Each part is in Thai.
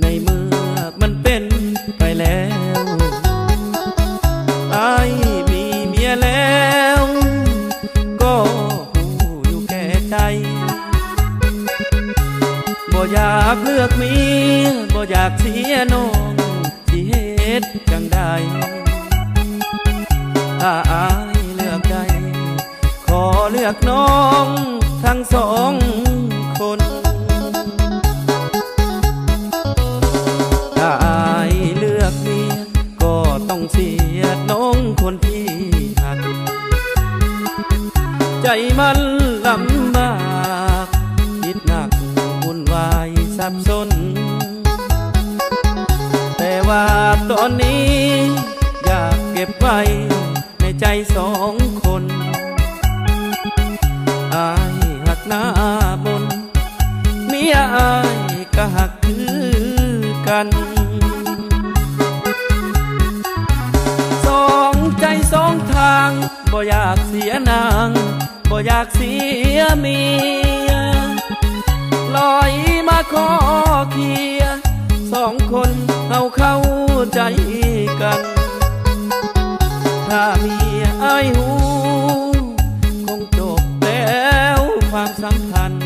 ในเมื่อมันเป็นไปแล้วอ้ายมีเมียแล้วก็หูอยู่แก่ใจบ่อยากเลือกเมียบ่อยากเสียน้องสิเฮ็ดจังใดถ้าอ้ายเลือกได้ขอเลือกน้องทั้งสองคนถ้าอ้ายเลือกเมียก็ต้องเสียน้องคนที่หักใจมันลำบากคิดหนักวุ่นวายสับสนแต่ว่าตอนนี้อยากเก็บไว้ในใจสองคนอ้ายหักหน้าบนเมียอ้ายก็หักคือกันสองใจสองทางบ่อยากเสียนางบ่อยากเสียเมียลอยมาขอเคลียร์สองคนเอาเข้าใจกันถ้าเมียอ้ายหูคงจบแล้วความสัมพันธ์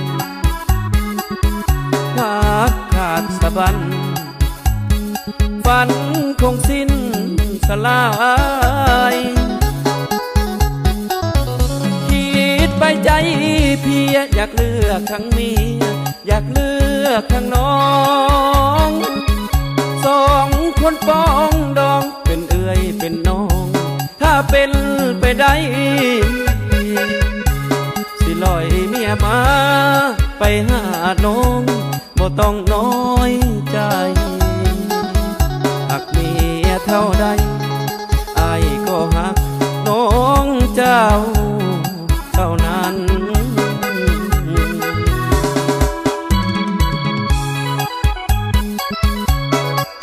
หักขาดสะบั้นฝันคงสิ้นสลายคิดไปใจเพียอยากเลือกทั้งเมียอยากเลือกทั้งน้องสองคนป้องดองเป็นเอื้อยเป็นน้องถ้าเป็นไปได้สิลอยเมียมาไปหาน้องบ่ต้องน้อยใจหากเมียเท่าใดอ้ายก็หัก